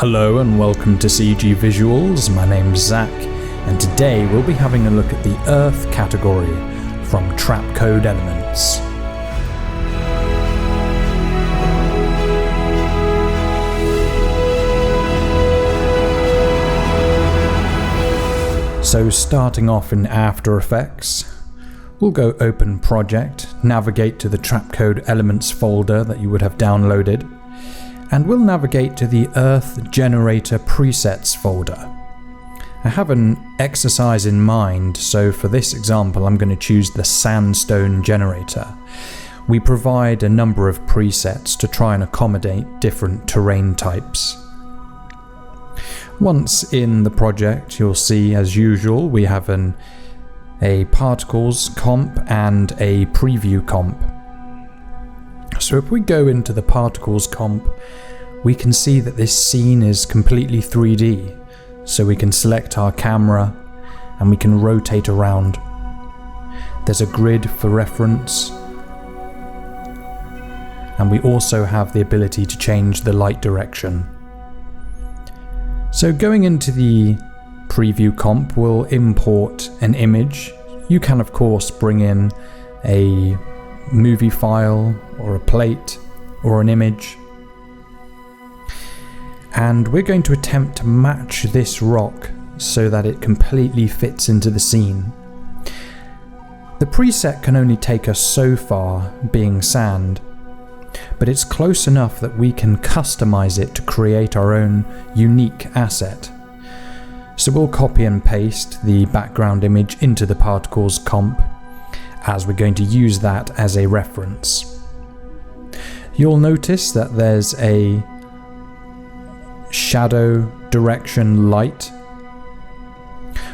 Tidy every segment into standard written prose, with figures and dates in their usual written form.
Hello and welcome to CG Visuals. My name's Zach, and today we'll be having a look at the Earth category from Trapcode Elements. So starting off in After Effects, we'll go Open Project, navigate to the Trapcode Elements folder that you would have downloaded, and we'll navigate to the Earth Generator Presets folder. I have an exercise in mind, so for this example I'm going to choose the Sandstone Generator. We provide a number of presets to try and accommodate different terrain types. Once in the project, you'll see, as usual, we have a particles comp and a preview comp. So if we go into the particles comp, we can see that this scene is completely 3D. So we can select our camera and we can rotate around. There's a grid for reference, and we also have the ability to change the light direction. So going into the preview comp, we'll import an image. You can of course bring in a movie file or a plate or an image. And we're going to attempt to match this rock so that it completely fits into the scene. The preset can only take us so far, being sand, but it's close enough that we can customize it to create our own unique asset. So we'll copy and paste the background image into the particles comp, as we're going to use that as a reference. You'll notice that there's a shadow direction light.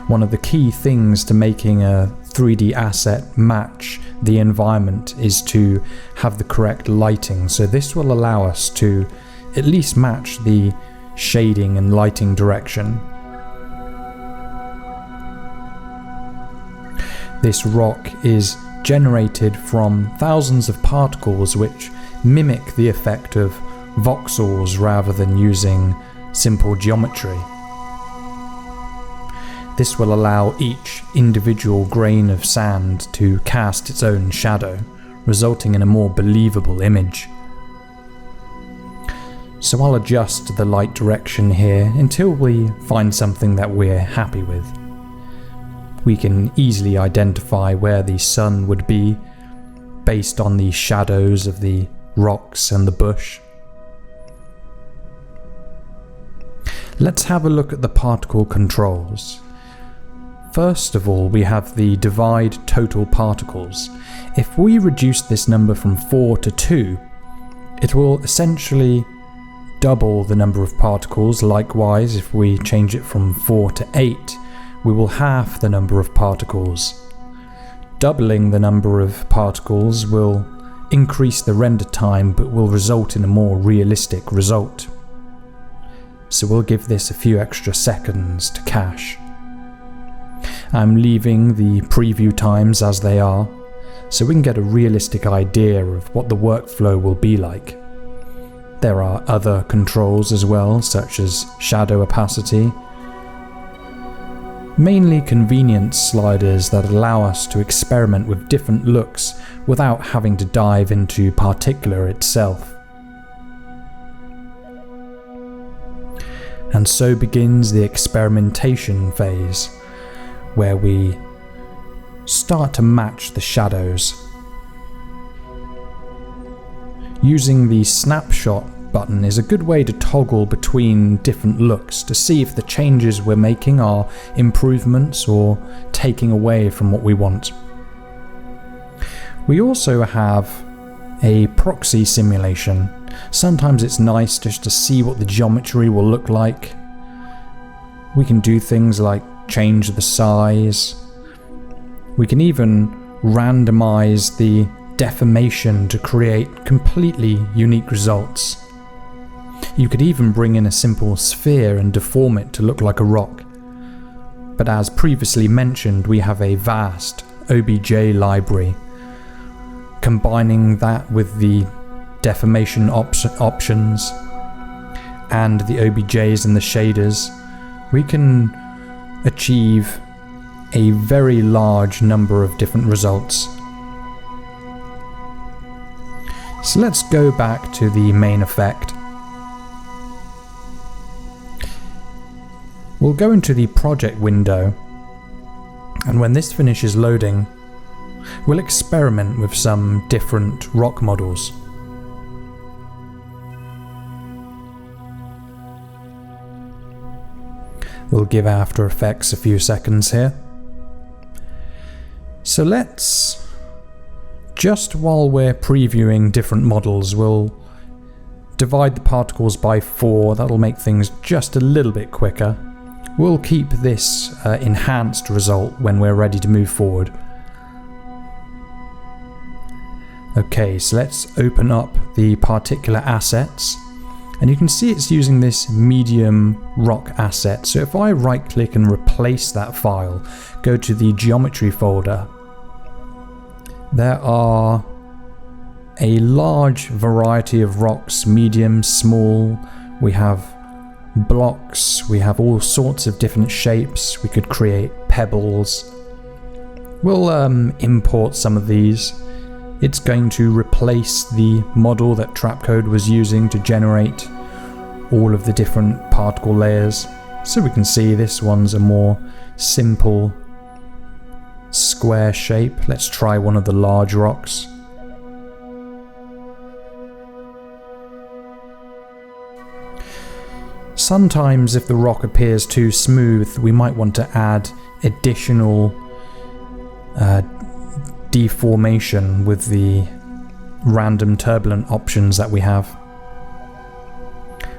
One of the key things to making a 3D asset match the environment is to have the correct lighting, so this will allow us to at least match the shading and lighting direction. This rock is generated from thousands of particles which mimic the effect of voxels rather than using simple geometry. This will allow each individual grain of sand to cast its own shadow, resulting in a more believable image. So I'll adjust the light direction here until we find something that we're happy with. We can easily identify where the sun would be based on the shadows of the rocks and the bush. Let's have a look at the particle controls. First of all, we have the divide total particles. If we reduce this number from 4 to 2, it will essentially double the number of particles. Likewise, if we change it from 4 to 8, we will halve the number of particles. Doubling the number of particles will increase the render time, but will result in a more realistic result. So we'll give this a few extra seconds to cache. I'm leaving the preview times as they are, so we can get a realistic idea of what the workflow will be like. There are other controls as well, such as shadow opacity. Mainly convenience sliders that allow us to experiment with different looks without having to dive into Particular itself. And so begins the experimentation phase, where we start to match the shadows. Using the snapshot button is a good way to toggle between different looks to see if the changes we're making are improvements or taking away from what we want. We also have a proxy simulation. Sometimes it's nice just to see what the geometry will look like. We can do things like change the size. We can even randomize the deformation to create completely unique results. You could even bring in a simple sphere and deform it to look like a rock. But as previously mentioned, we have a vast OBJ library. Combining that with the deformation options and the OBJs and the shaders, we can achieve a very large number of different results. So let's go back to the main effect. We'll go into the project window, and when this finishes loading, we'll experiment with some different rock models. We'll give After Effects a few seconds here. So let's, just while we're previewing different models, we'll divide the particles by 4. That'll make things just a little bit quicker. We'll keep this enhanced result when we're ready to move forward. Okay, so let's open up the particular assets, and you can see it's using this medium rock asset. So if I right click and replace that file, go to the geometry folder, there are a large variety of rocks, medium, small. We have blocks, we have all sorts of different shapes. We could create pebbles. We'll import some of these. It's going to replace the model that Trapcode was using to generate all of the different particle layers. So we can see this one's a more simple square shape. Let's try one of the large rocks. Sometimes if the rock appears too smooth, we might want to add additional deformation with the random turbulent options that we have.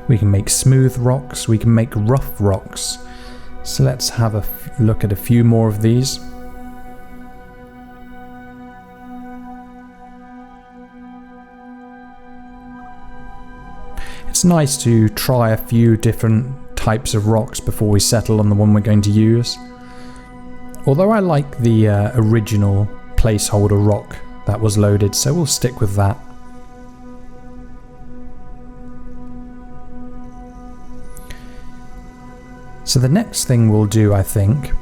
We can make smooth rocks, we can make rough rocks. So let's have a look at a few more of these. It's nice to try a few different types of rocks before we settle on the one we're going to use. Although I like the original placeholder rock that was loaded, so we'll stick with that. So the next thing we'll do, I think,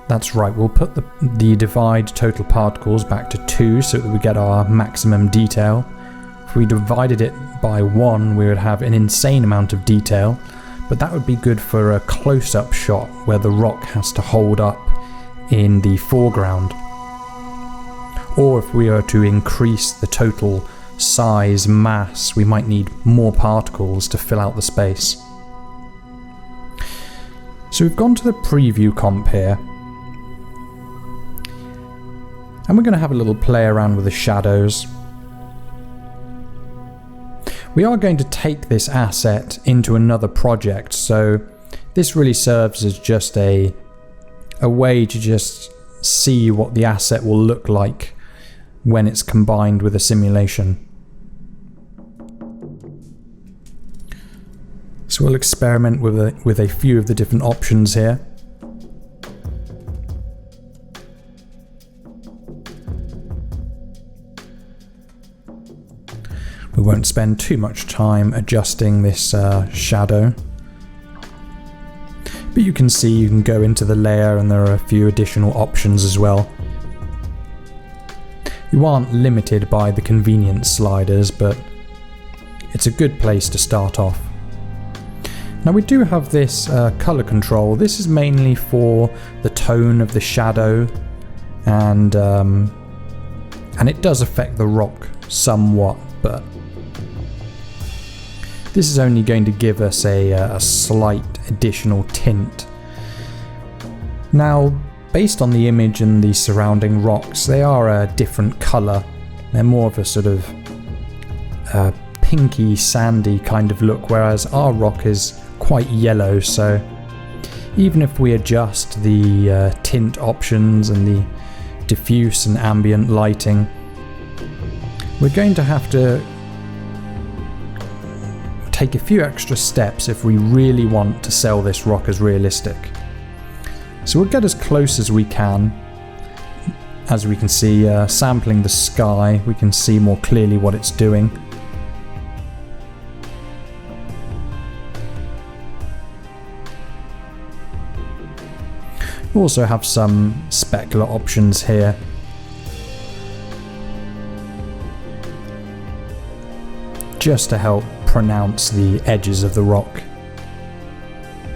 that's right, we'll put the divide total particles back to 2 so that we get our maximum detail. If we divided it by 1, we would have an insane amount of detail, but that would be good for a close-up shot where the rock has to hold up in the foreground. Or if we were to increase the total size, mass, we might need more particles to fill out the space. So we've gone to the preview comp here, and we're going to have a little play around with the shadows. We are going to take this asset into another project, so this really serves as just a way to just see what the asset will look like when it's combined with a simulation. So we'll experiment with a few of the different options here. We won't spend too much time adjusting this shadow. But you can see you can go into the layer and there are a few additional options as well. You aren't limited by the convenience sliders, but it's a good place to start off. Now we do have this color control. This is mainly for the tone of the shadow, and it does affect the rock somewhat, but this is only going to give us a slight additional tint. Now, based on the image and the surrounding rocks, they are a different color. They're more of a sort of pinky, sandy kind of look, whereas our rock is quite yellow. So even if we adjust the tint options and the diffuse and ambient lighting, we're going to have to take a few extra steps if we really want to sell this rock as realistic. So we'll get as close as we can. As we can see, sampling the sky, we can see more clearly what it's doing. We also have some specular options here. Just to help pronounce the edges of the rock.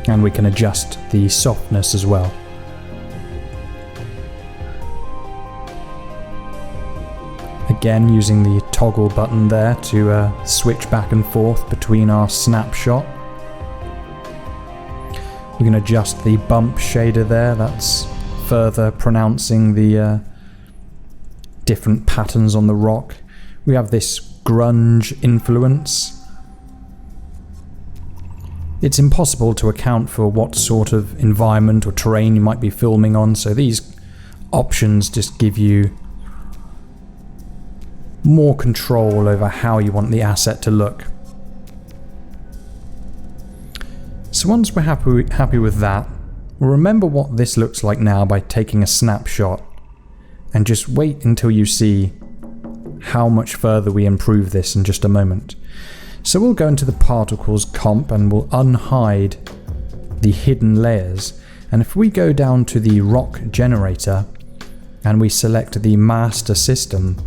And we can adjust the softness as well. Again, using the toggle button there to switch back and forth between our snapshot. We can adjust the bump shader there, that's further pronouncing the different patterns on the rock. We have this Grunge Influence. It's impossible to account for what sort of environment or terrain you might be filming on, so these options just give you more control over how you want the asset to look. So once we're happy with that, we'll remember what this looks like now by taking a snapshot and just wait until you see how much further we improve this in just a moment. So we'll go into the particles comp and we'll unhide the hidden layers, and if we go down to the rock generator and we select the master system,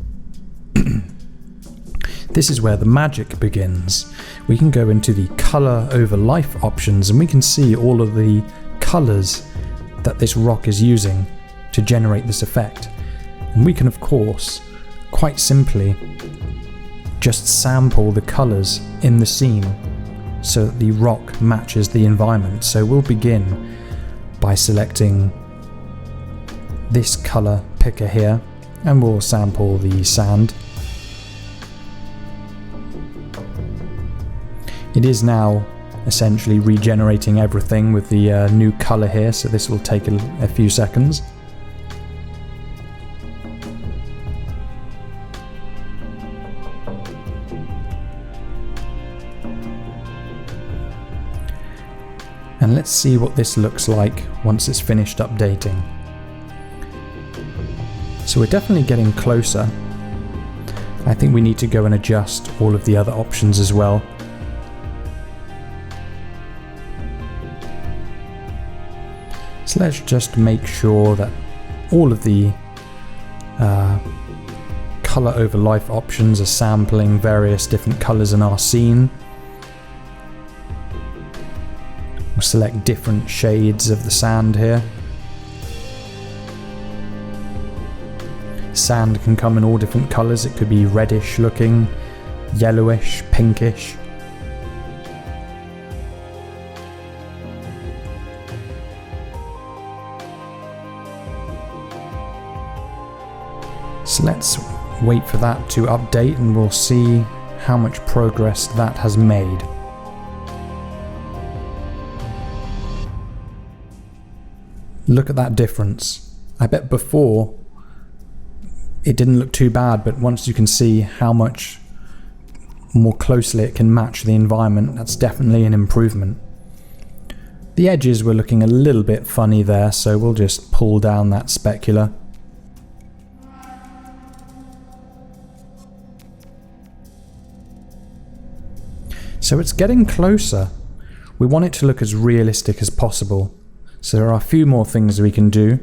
this is where the magic begins. We can go into the color over life options and we can see all of the colors that this rock is using to generate this effect. And we can, of course, quite simply just sample the colors in the scene so that the rock matches the environment. So we'll begin by selecting this color picker here and we'll sample the sand. It is now essentially regenerating everything with the new color here, so this will take a few seconds. And let's see what this looks like once it's finished updating. So we're definitely getting closer. I think we need to go and adjust all of the other options as well. So let's just make sure that all of the color over life options are sampling various different colors in our scene. We'll select different shades of the sand here. Sand can come in all different colors. It could be reddish looking, yellowish, pinkish. So let's wait for that to update and we'll see how much progress that has made. Look at that difference. I bet before it didn't look too bad, but once you can see how much more closely it can match the environment, that's definitely an improvement. The edges were looking a little bit funny there, so we'll just pull down that specular. So it's getting closer. We want it to look as realistic as possible. So there are a few more things we can do.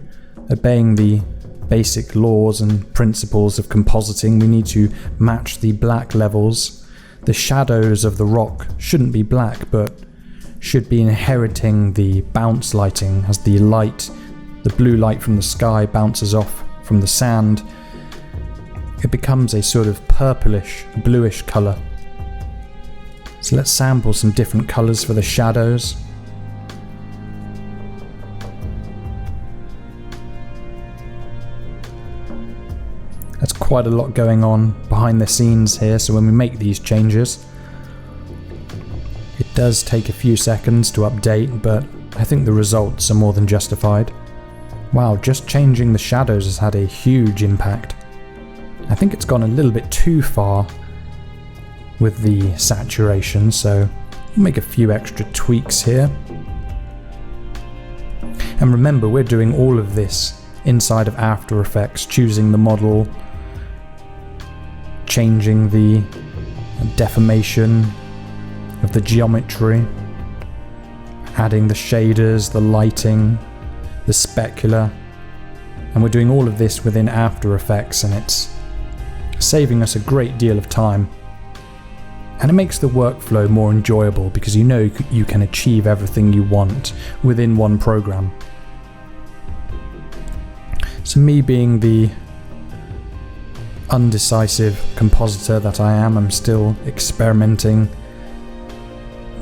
Obeying the basic laws and principles of compositing, we need to match the black levels. The shadows of the rock shouldn't be black, but should be inheriting the bounce lighting as the light, the blue light from the sky bounces off from the sand. It becomes a sort of purplish, bluish color. So let's sample some different colors for the shadows. That's quite a lot going on behind the scenes here, so when we make these changes, it does take a few seconds to update, but I think the results are more than justified. Wow, just changing the shadows has had a huge impact. I think it's gone a little bit too far with the saturation, so we'll make a few extra tweaks here. And remember, we're doing all of this inside of After Effects, choosing the model, changing the deformation of the geometry, adding the shaders, the lighting, the specular, and we're doing all of this within After Effects, and it's saving us a great deal of time. And it makes the workflow more enjoyable because you know you can achieve everything you want within one program. So me being the undecisive compositor that I am, I'm still experimenting,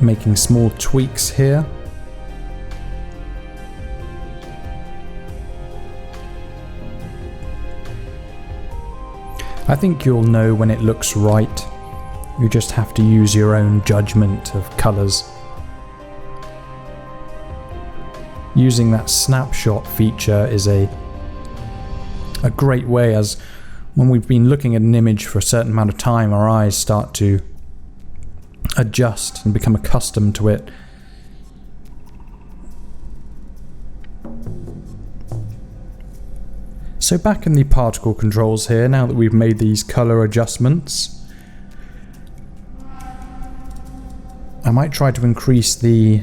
making small tweaks here. I think you'll know when it looks right. You just have to use your own judgment of colours. Using that snapshot feature is a great way, as when we've been looking at an image for a certain amount of time, our eyes start to adjust and become accustomed to it. So back in the particle controls here, now that we've made these colour adjustments, I might try to increase the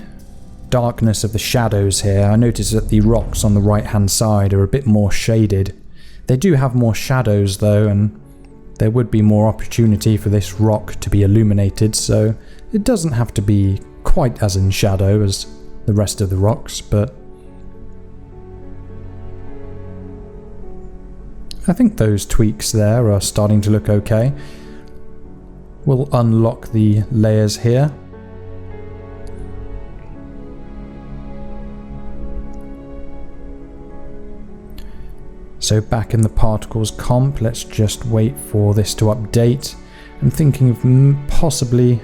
darkness of the shadows here. I notice that the rocks on the right hand side are a bit more shaded. They do have more shadows though, and there would be more opportunity for this rock to be illuminated, so it doesn't have to be quite as in shadow as the rest of the rocks, but I think those tweaks there are starting to look okay. We'll unlock the layers here. So back in the particles comp, let's just wait for this to update. I'm thinking of possibly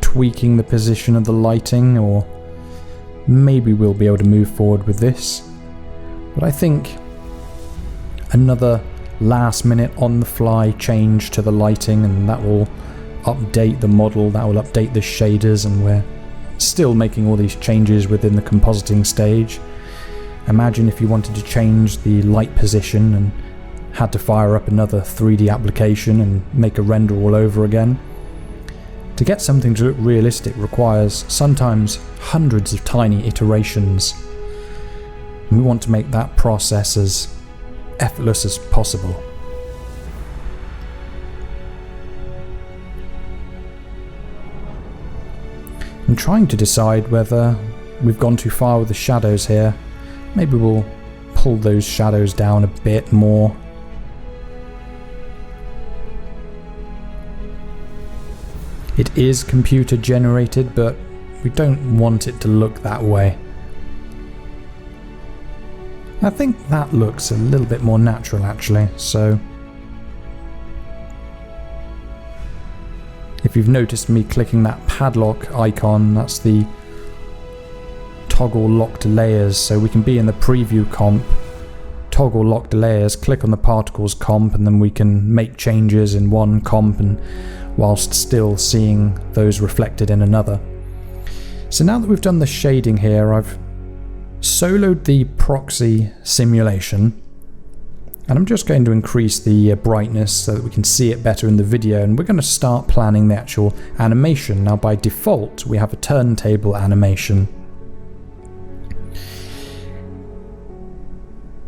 tweaking the position of the lighting, or maybe we'll be able to move forward with this. But I think another last minute on the fly change to the lighting, and that will update the model, that will update the shaders, and we're still making all these changes within the compositing stage. Imagine if you wanted to change the light position and had to fire up another 3D application and make a render all over again. To get something to look realistic requires sometimes hundreds of tiny iterations. And we want to make that process as effortless as possible. I'm trying to decide whether we've gone too far with the shadows here. Maybe we'll pull those shadows down a bit more. It is computer generated, but we don't want it to look that way. I think that looks a little bit more natural actually, so if you've noticed me clicking that padlock icon, that's the toggle locked layers, so we can be in the preview comp, toggle locked layers, click on the particles comp, and then we can make changes in one comp and whilst still seeing those reflected in another. So now that we've done the shading here, I've soloed the proxy simulation, and I'm just going to increase the brightness so that we can see it better in the video, and we're going to start planning the actual animation. Now by default we have a turntable animation.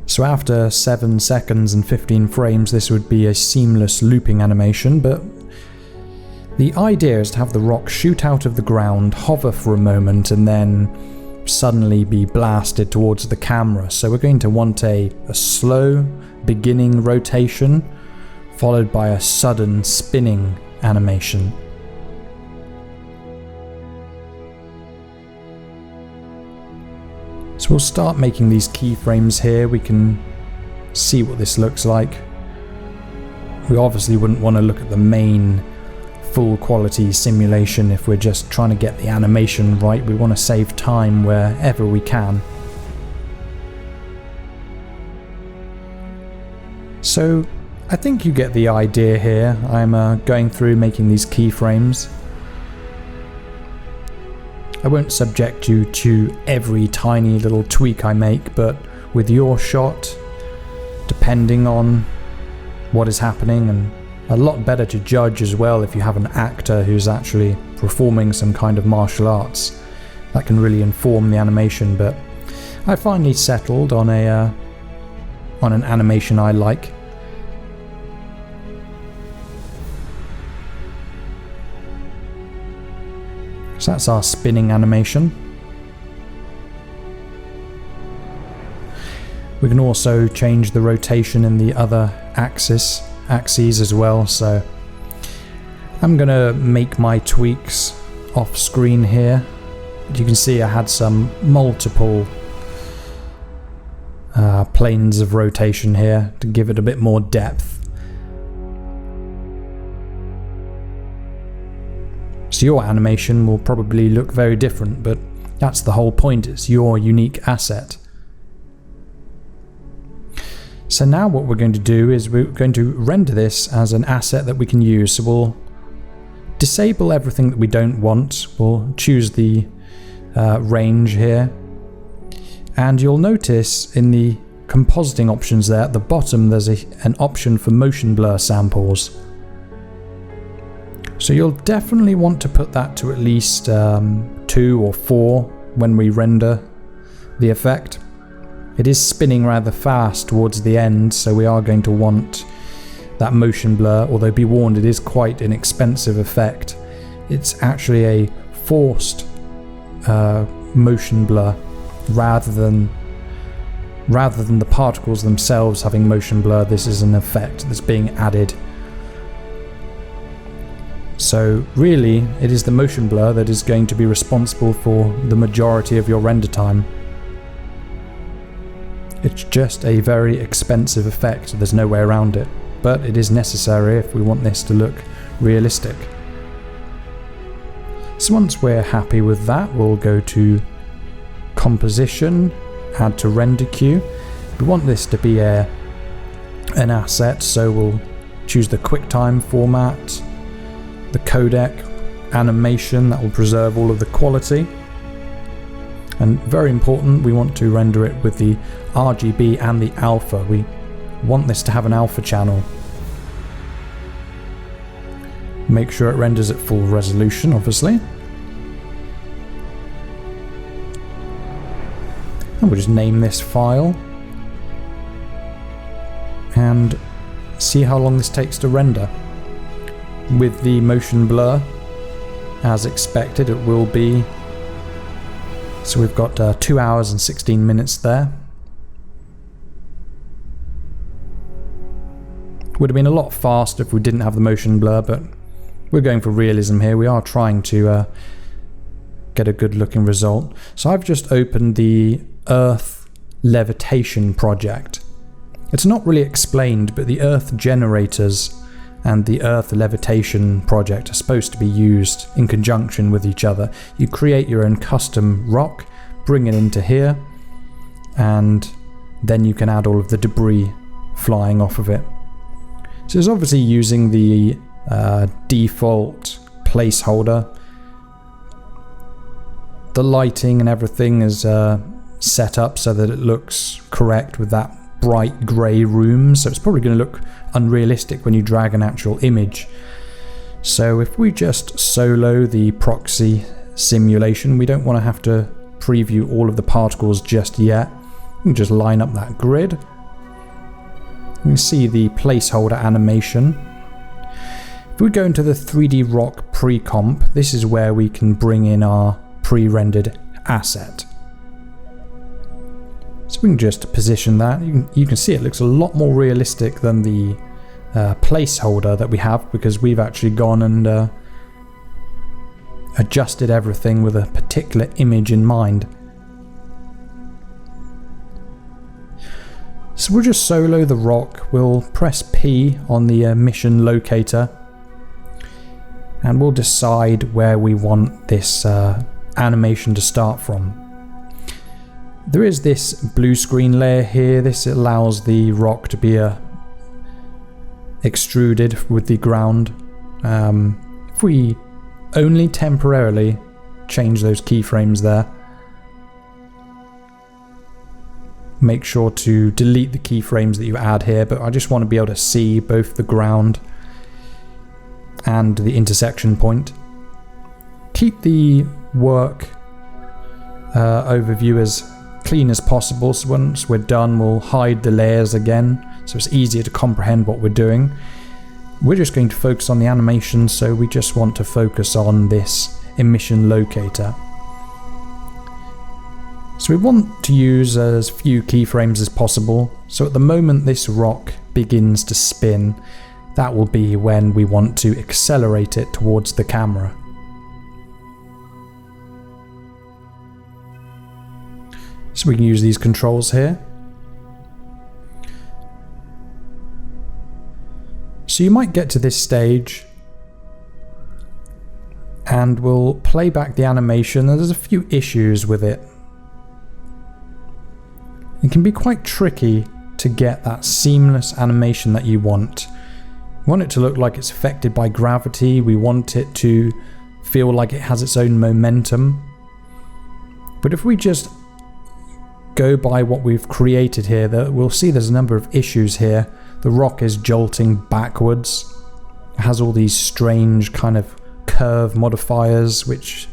So after 7 seconds and 15 frames this would be a seamless looping animation, but the idea is to have the rock shoot out of the ground, hover for a moment, and then suddenly be blasted towards the camera. So we're going to want a slow beginning rotation followed by a sudden spinning animation. So we'll start making these keyframes here. We can see what this looks like. We obviously wouldn't want to look at the main full quality simulation if we're just trying to get the animation right. We want to save time wherever we can. So I think you get the idea here. I'm going through making these keyframes. I won't subject you to every tiny little tweak I make, but with your shot, depending on what is happening, and a lot better to judge as well if you have an actor who's actually performing some kind of martial arts. That can really inform the animation, but I finally settled on an animation I like. So that's our spinning animation. We can also change the rotation in the other axes as well, so I'm gonna make my tweaks off screen here. You can see I had some multiple planes of rotation here to give it a bit more depth. So your animation will probably look very different, but that's the whole point, it's your unique asset. So now what we're going to do is we're going to render this as an asset that we can use. So we'll disable everything that we don't want. We'll choose the range here. And you'll notice in the compositing options there at the bottom there's an option for motion blur samples. So you'll definitely want to put that to at least 2 or 4 when we render the effect. It is spinning rather fast towards the end, so we are going to want that motion blur, although be warned it is quite an expensive effect. It's actually a forced motion blur rather than the particles themselves having motion blur. This is an effect that's being added. So really it is the motion blur that is going to be responsible for the majority of your render time. It's just a very expensive effect, there's no way around it, but it is necessary if we want this to look realistic. So once we're happy with that, we'll go to Composition, Add to Render Queue. We want this to be an asset, so we'll choose the QuickTime format, the codec, animation, that will preserve all of the quality. And very important, we want to render it with the RGB and the alpha. We want this to have an alpha channel. Make sure it renders at full resolution, obviously. And we'll just name this file. And see how long this takes to render. With the motion blur, as expected, it will be. So we've got 2 hours and 16 minutes there. Would have been a lot faster if we didn't have the motion blur, but we're going for realism here. We are trying to get a good looking result. So I've just opened the Earth levitation project. It's not really explained, but the Earth generators and the Earth levitation project are supposed to be used in conjunction with each other. You create your own custom rock, bring it into here, and then you can add all of the debris flying off of it. So it's obviously using the default placeholder. The lighting and everything is set up so that it looks correct with that bright grey room, so it's probably going to look unrealistic when you drag an actual image. So if we just solo the proxy simulation, we don't want to have to preview all of the particles just yet. We can just line up that grid. You can see the placeholder animation. If we go into the 3D Rock pre-comp, this is where we can bring in our pre-rendered asset. So we can just position that. You can see it looks a lot more realistic than the placeholder that we have, because we've actually gone and adjusted everything with a particular image in mind. So we'll just solo the rock. We'll press P on the emission locator, and we'll decide where we want this animation to start from. There is this blue screen layer here. This allows the rock to be extruded with the ground. If we only temporarily change those keyframes there, make sure to delete the keyframes that you add here, but I just want to be able to see both the ground and the intersection point. Keep the work overview as clean as possible, so once we're done we'll hide the layers again so it's easier to comprehend what we're doing. We're just going to focus on the animation, so we just want to focus on this emission locator. So we want to use as few keyframes as possible, so at the moment this rock begins to spin, that will be when we want to accelerate it towards the camera. So we can use these controls here. So you might get to this stage and we'll play back the animation, and there's a few issues with it. It can be quite tricky to get that seamless animation that you want. We want it to look like it's affected by gravity, we want it to feel like it has its own momentum. But if we just go by what we've created here, we'll see there's a number of issues here. The rock is jolting backwards. It has all these strange kind of curve modifiers, which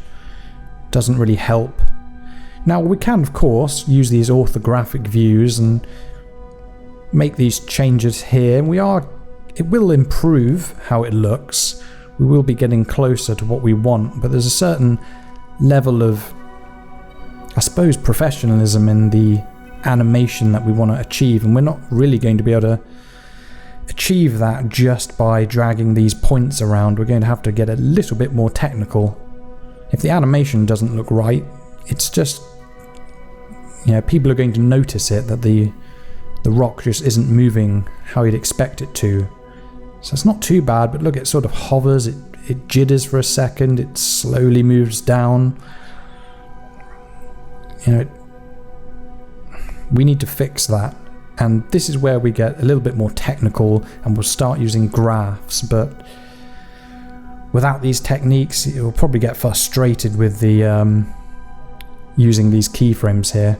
doesn't really help. Now we can of course use these orthographic views and make these changes here. It will improve how it looks. We will be getting closer to what we want, but there's a certain level of, I suppose, professionalism in the animation that we want to achieve, and we're not really going to be able to achieve that just by dragging these points around. We're going to have to get a little bit more technical. If the animation doesn't look right, it's just, you know, people are going to notice it, that the rock just isn't moving how you'd expect it to. So it's not too bad, but look, it sort of hovers, it jitters for a second, it slowly moves down. You know, we need to fix that, and this is where we get a little bit more technical and we'll start using graphs. But without these techniques you'll probably get frustrated with the using these keyframes here.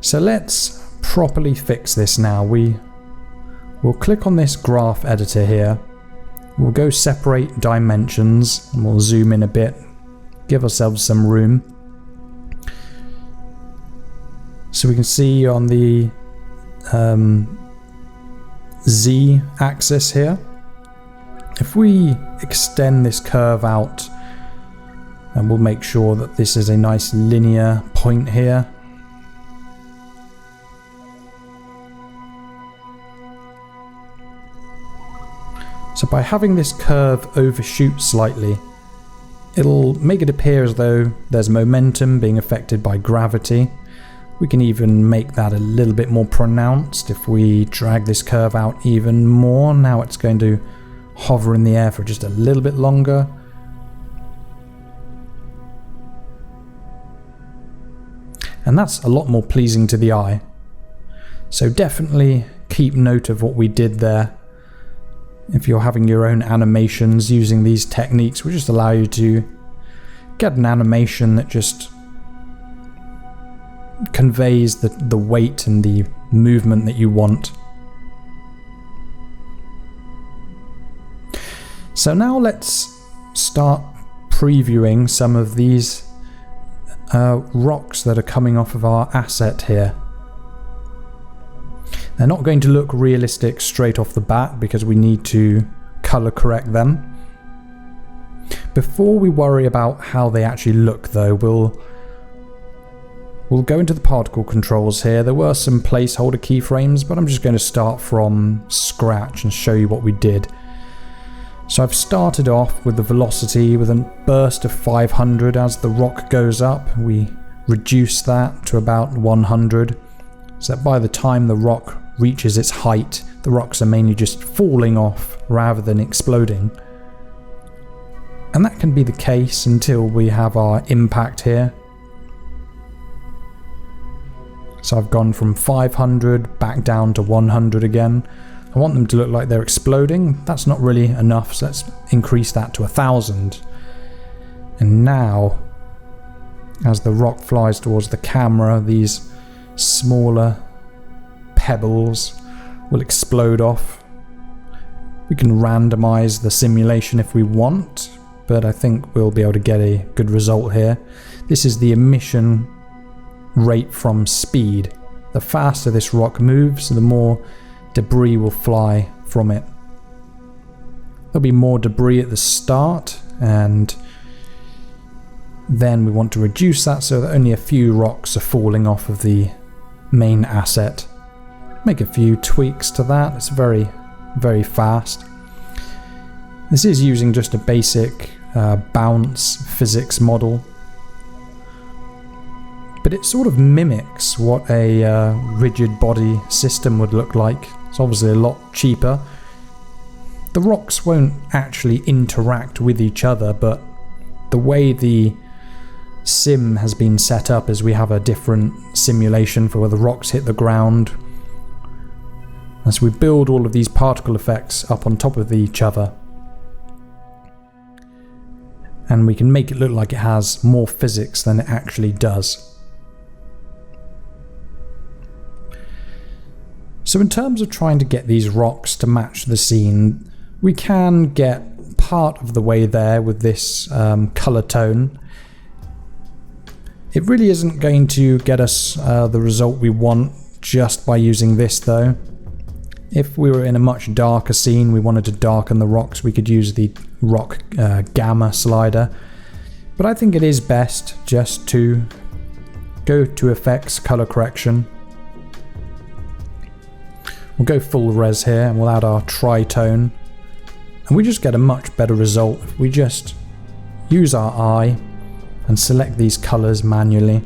So let's properly fix this now. We'll click on this graph editor here, we'll go separate dimensions, and we'll zoom in a bit, give ourselves some room. So we can see on the Z axis here, if we extend this curve out, and we'll make sure that this is a nice linear point here. So by having this curve overshoot slightly, it'll make it appear as though there's momentum being affected by gravity. We can even make that a little bit more pronounced if we drag this curve out even more. Now it's going to hover in the air for just a little bit longer. And that's a lot more pleasing to the eye. So definitely keep note of what we did there. If you're having your own animations using these techniques, will just allow you to get an animation that just conveys the weight and the movement that you want. So now let's start previewing some of these rocks that are coming off of our asset here. They're not going to look realistic straight off the bat because we need to color correct them. Before we worry about how they actually look though, we'll go into the particle controls here. There were some placeholder keyframes, but I'm just going to start from scratch and show you what we did. So I've started off with the velocity with a burst of 500. As the rock goes up, we reduce that to about 100, so that by the time the rock reaches its height, the rocks are mainly just falling off rather than exploding. And that can be the case until we have our impact here. So I've gone from 500 back down to 100 again. I want them to look like they're exploding. That's not really enough, so let's increase that to 1000. And now, as the rock flies towards the camera, these smaller pebbles will explode off. We can randomize the simulation if we want, but I think we'll be able to get a good result here. This is the emission rate from speed. The faster this rock moves, the more debris will fly from it. There'll be more debris at the start, and then we want to reduce that so that only a few rocks are falling off of the main asset. Make a few tweaks to that. It's very, very fast. This is using just a basic bounce physics model, but it sort of mimics what a rigid body system would look like. It's obviously a lot cheaper. The rocks won't actually interact with each other, but the way the sim has been set up is we have a different simulation for where the rocks hit the ground. As we build all of these particle effects up on top of each other, and we can make it look like it has more physics than it actually does. So in terms of trying to get these rocks to match the scene, we can get part of the way there with this color tone. It really isn't going to get us the result we want just by using this though. If we were in a much darker scene, we wanted to darken the rocks, we could use the rock gamma slider. But I think it is best just to go to effects, color correction. We'll go full res here and we'll add our tritone. And we just get a much better result if we just use our eye and select these colors manually.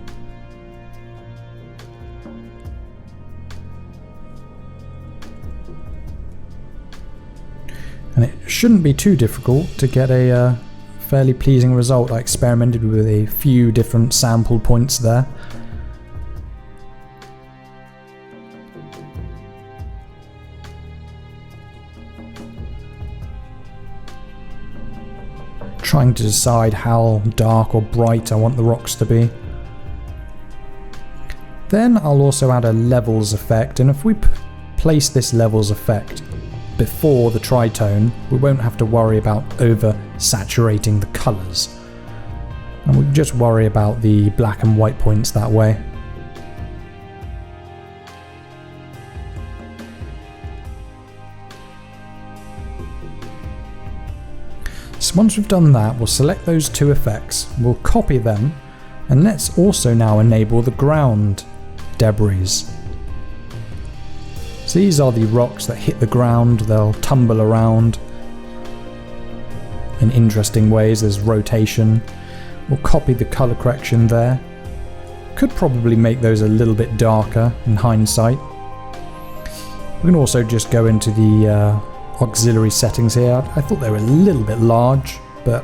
And it shouldn't be too difficult to get a fairly pleasing result. I experimented with a few different sample points there. Trying to decide how dark or bright I want the rocks to be. Then I'll also add a levels effect, and if we place this levels effect before the tritone, we won't have to worry about over saturating the colours, and we can just worry about the black and white points that way. So once we've done that, we'll select those two effects, we'll copy them, and let's also now enable the ground debris. So these are the rocks that hit the ground, they'll tumble around in interesting ways, there's rotation. We'll copy the color correction there. Could probably make those a little bit darker in hindsight. We can also just go into the auxiliary settings here. I thought they were a little bit large, but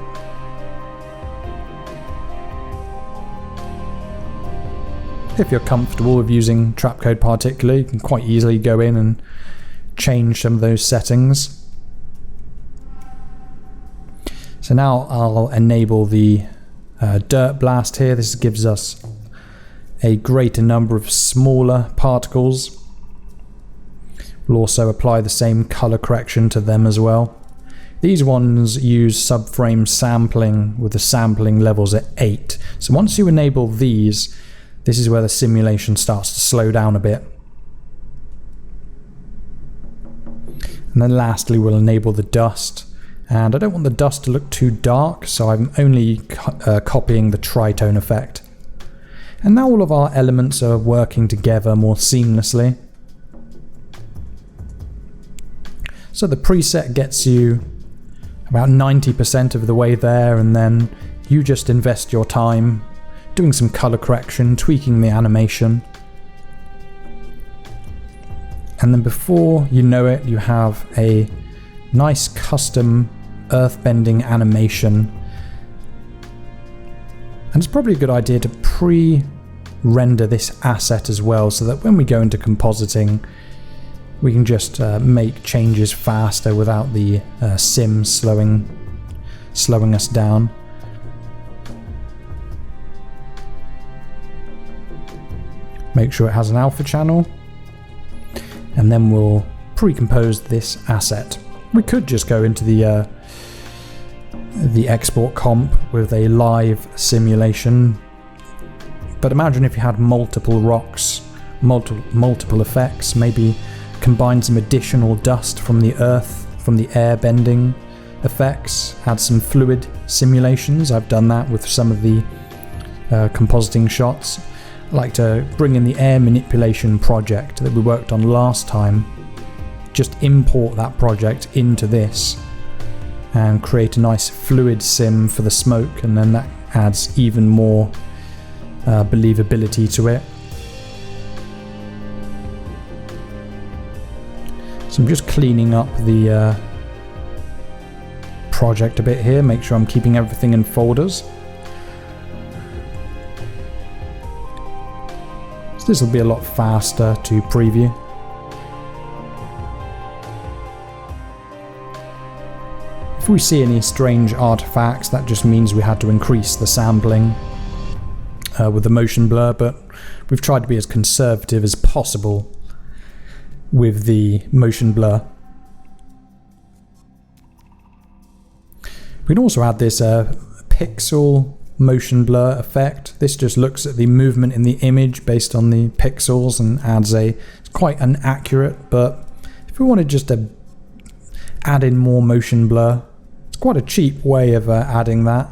if you're comfortable with using Trapcode Particular, you can quite easily go in and change some of those settings. So now I'll enable the dirt blast here. This gives us a greater number of smaller particles. We'll also apply the same color correction to them as well. These ones use subframe sampling with the sampling levels at 8. So once you enable these, this is where the simulation starts to slow down a bit. And then lastly, we'll enable the dust. And I don't want the dust to look too dark, so I'm only copying the tritone effect. And now all of our elements are working together more seamlessly. So the preset gets you about 90% of the way there, and then you just invest your time doing some color correction, tweaking the animation. And then before you know it, you have a nice custom earthbending animation. And it's probably a good idea to pre-render this asset as well, so that when we go into compositing, we can just make changes faster without the sim slowing us down. Make sure it has an alpha channel, and then we'll pre-compose this asset. We could just go into the export comp with a live simulation, But imagine if you had multiple rocks, multiple effects, maybe combine some additional dust from the earth, from the airbending effects, add some fluid simulations. I've done that with some of the compositing shots. I like to bring in the air manipulation project that we worked on last time, just import that project into this and create a nice fluid sim for the smoke, and then that adds even more believability to it. So I'm just cleaning up the project a bit here, make sure I'm keeping everything in folders. So this will be a lot faster to preview. If we see any strange artifacts, that just means we had to increase the sampling with the motion blur, but we've tried to be as conservative as possible with the motion blur. We can also add this pixel motion blur effect. This just looks at the movement in the image based on the pixels and adds it's quite inaccurate, but if we wanted just to add in more motion blur, it's quite a cheap way of adding that.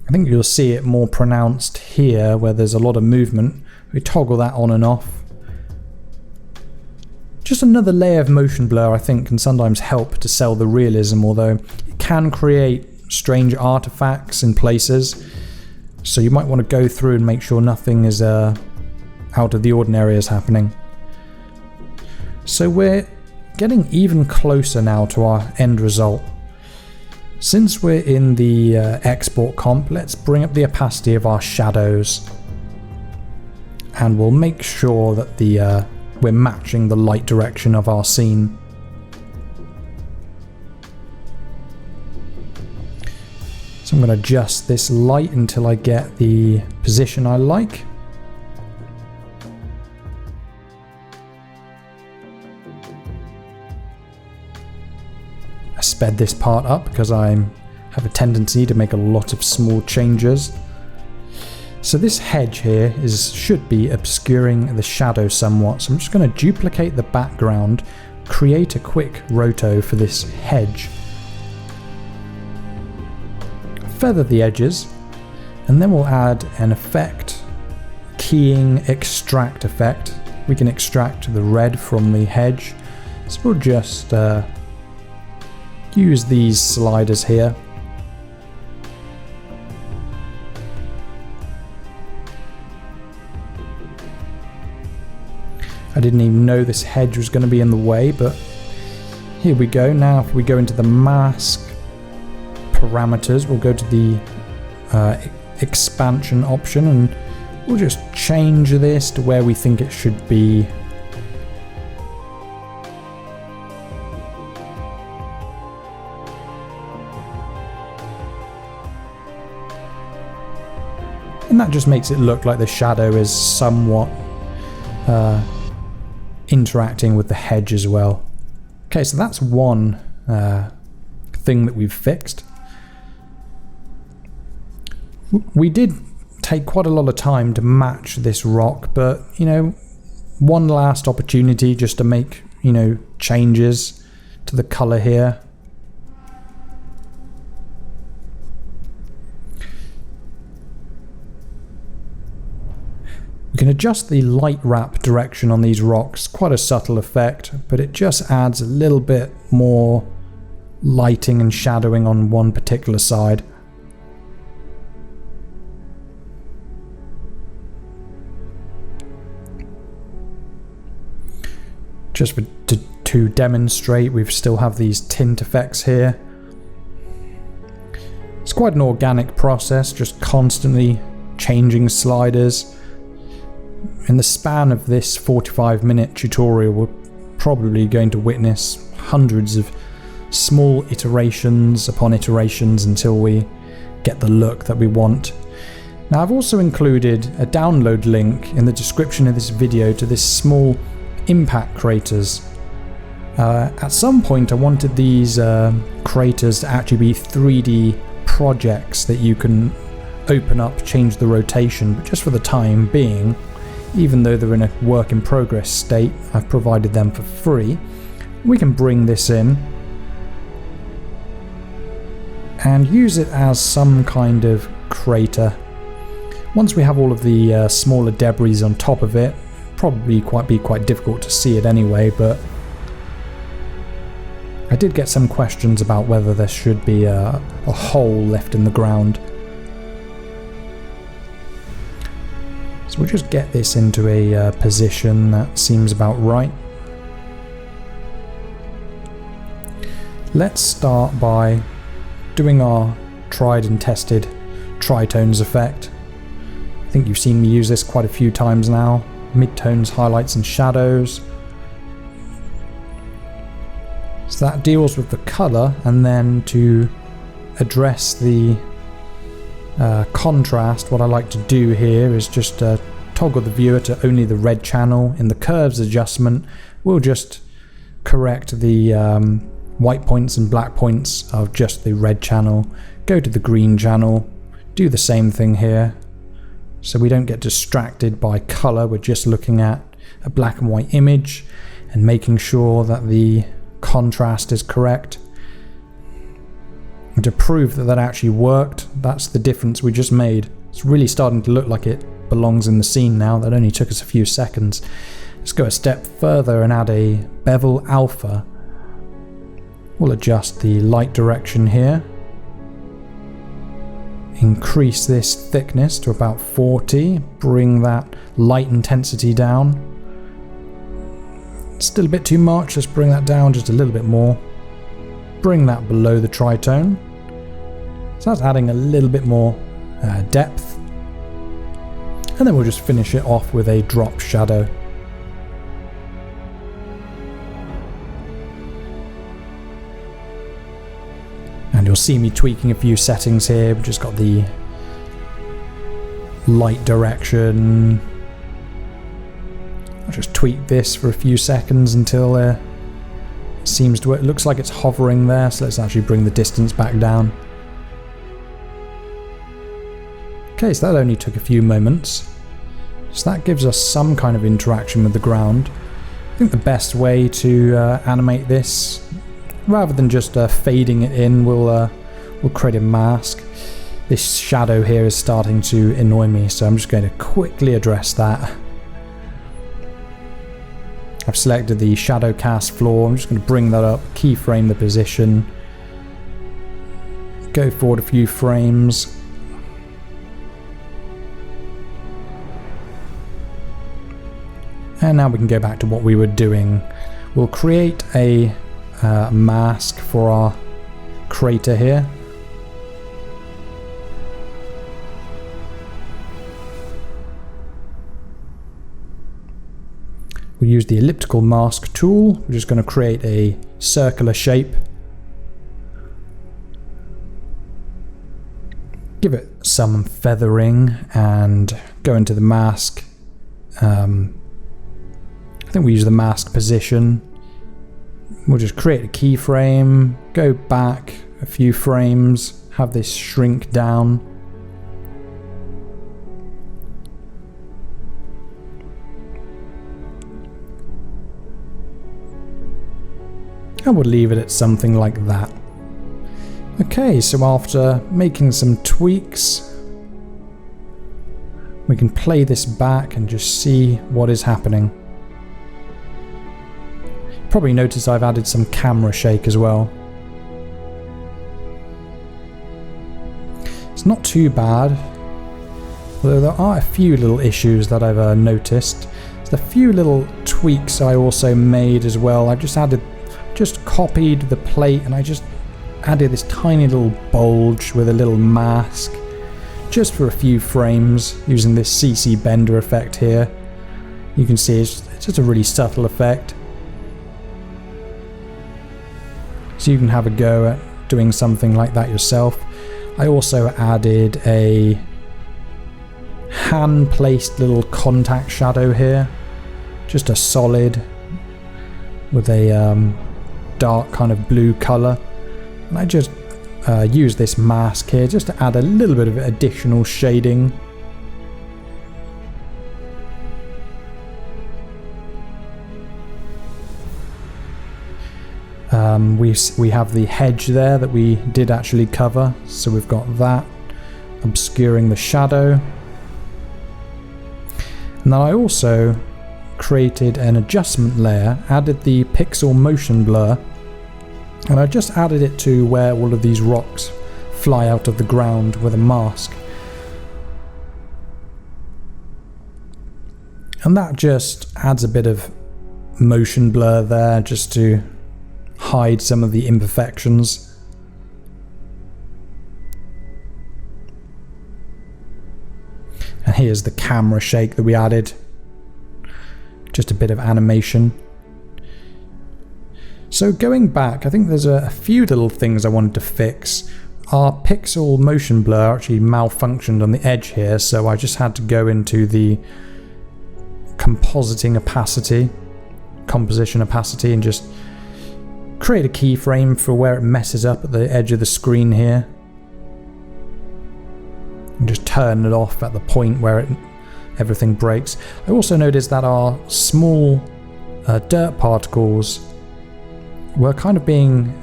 I think you'll see it more pronounced here where there's a lot of movement. We toggle that on and off. Just another layer of motion blur I think can sometimes help to sell the realism, although it can create strange artifacts in places. So you might want to go through and make sure nothing is out of the ordinary is happening. So we're getting even closer now to our end result. Since we're in the export comp, let's bring up the opacity of our shadows. And we'll make sure that we're matching the light direction of our scene. So I'm going to adjust this light until I get the position I like. I sped this part up because I have a tendency to make a lot of small changes. So this hedge here should be obscuring the shadow somewhat, so I'm just going to duplicate the background, create a quick roto for this hedge, feather the edges, and then we'll add an effect, keying extract effect. We can extract the red from the hedge, so we'll just use these sliders here. I didn't even know this hedge was going to be in the way, but here we go. Now if we go into the mask parameters, we'll go to the expansion option and we'll just change this to where we think it should be. And that just makes it look like the shadow is somewhat interacting with the hedge as well. Okay, so that's one thing that we've fixed. We did take quite a lot of time to match this rock, but you know, one last opportunity just to make, you know, changes to the color here. We can adjust the light wrap direction on these rocks, quite a subtle effect, but it just adds a little bit more lighting and shadowing on one particular side. Just to demonstrate, we still have these tint effects here. It's quite an organic process, just constantly changing sliders. In the span of this 45-minute tutorial, we're probably going to witness hundreds of small iterations upon iterations until we get the look that we want. Now, I've also included a download link in the description of this video to this small impact craters. At some point I wanted these craters to actually be 3D projects that you can open up, change the rotation, but just for the time being, even though they're in a work in progress state, I've provided them for free. We can bring this in and use it as some kind of crater. Once we have all of the smaller debris on top of it, probably be quite difficult to see it anyway, but I did get some questions about whether there should be a hole left in the ground. So we'll just get this into a position that seems about right. Let's start by doing our tried and tested Tritones Effect. I think you've seen me use this quite a few times now. Midtones, highlights and shadows. So that deals with the colour, and then to address the contrast, what I like to do here is just toggle the viewer to only the red channel. In the curves adjustment, we'll just correct the white points and black points of just the red channel. Go to the green channel, do the same thing here, so we don't get distracted by colour. We're just looking at a black and white image and making sure that the contrast is correct. And to prove that that actually worked, that's the difference we just made. It's really starting to look like it belongs in the scene now. That only took us a few seconds. Let's go a step further and add a bevel alpha. We'll adjust the light direction here. Increase this thickness to about 40. Bring that light intensity down. Still a bit too much. Let's bring that down just a little bit more. Bring that below the tritone. So that's adding a little bit more depth. And then we'll just finish it off with a drop shadow. And you'll see me tweaking a few settings here. We've just got the light direction. I'll just tweak this for a few seconds until it seems to work. It looks like it's hovering there, so let's actually bring the distance back down. Okay, so that only took a few moments. So that gives us some kind of interaction with the ground. I think the best way to animate this, rather than just fading it in, we'll create a mask. This shadow here is starting to annoy me, so I'm just going to quickly address that. I've selected the shadow cast floor. I'm just going to bring that up, keyframe the position, go forward a few frames. And now we can go back to what we were doing. We'll create a mask for our crater here. We'll use the elliptical mask tool. We're just going to create a circular shape. Give it some feathering and go into the mask. I think we use the mask position. We'll just create a keyframe, go back a few frames, have this shrink down. And we'll leave it at something like that. Okay, so after making some tweaks, we can play this back and just see what is happening. Probably notice I've added some camera shake as well. It's not too bad, although there are a few little issues that I've noticed. There's a few little tweaks I also made as well. I've just copied the plate and I just added this tiny little bulge with a little mask just for a few frames using this CC Bender effect here. You can see it's just a really subtle effect. So you can have a go at doing something like that yourself. I also added a hand-placed little contact shadow here. Just a solid with a dark kind of blue colour. And I just use this mask here just to add a little bit of additional shading. We have the hedge there that we did actually cover, so we've got that obscuring the shadow. And then I also created an adjustment layer, added the pixel motion blur, and I just added it to where all of these rocks fly out of the ground with a mask. And that just adds a bit of motion blur there just to hide some of the imperfections. And here's the camera shake that we added. Just a bit of animation. So going back, I think there's a few little things I wanted to fix. Our pixel motion blur actually malfunctioned on the edge here, so I just had to go into the composition opacity, and just create a keyframe for where it messes up at the edge of the screen here. And just turn it off at the point where everything breaks. I also noticed that our small dirt particles were kind of being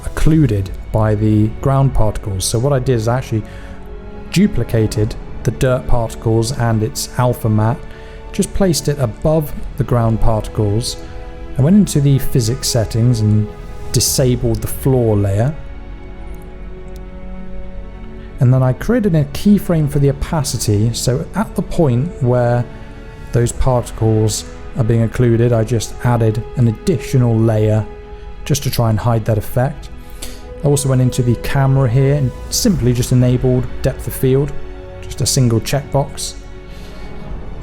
occluded by the ground particles. So what I did is I actually duplicated the dirt particles and its alpha matte, just placed it above the ground particles. I went into the physics settings and disabled the floor layer. And then I created a keyframe for the opacity, so at the point where those particles are being occluded, I just added an additional layer just to try and hide that effect. I also went into the camera here and simply just enabled depth of field, just a single checkbox.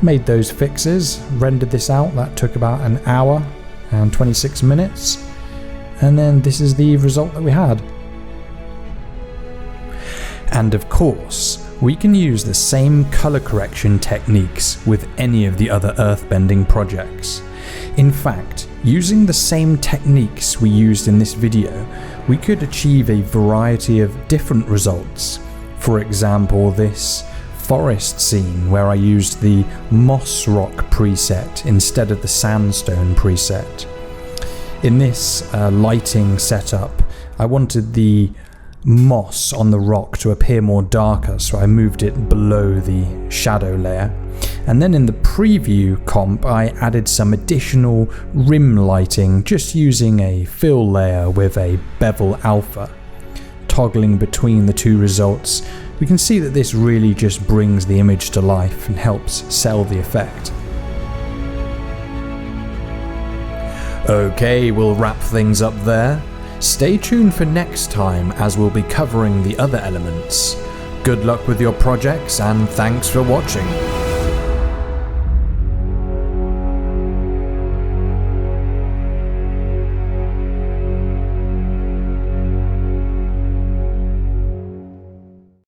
Made those fixes, rendered this out, that took about an hour and 26 minutes, and then this is the result that we had. And of course, we can use the same color correction techniques with any of the other earthbending projects. In fact, using the same techniques we used in this video, we could achieve a variety of different results. For example, this forest scene where I used the moss rock preset instead of the sandstone preset. In this lighting setup, I wanted the moss on the rock to appear more darker, so I moved it below the shadow layer. And then in the preview comp, I added some additional rim lighting, just using a fill layer with a bevel alpha. Toggling between the two results, we can see that this really just brings the image to life and helps sell the effect. Okay, we'll wrap things up there. Stay tuned for next time as we'll be covering the other elements. Good luck with your projects and thanks for watching.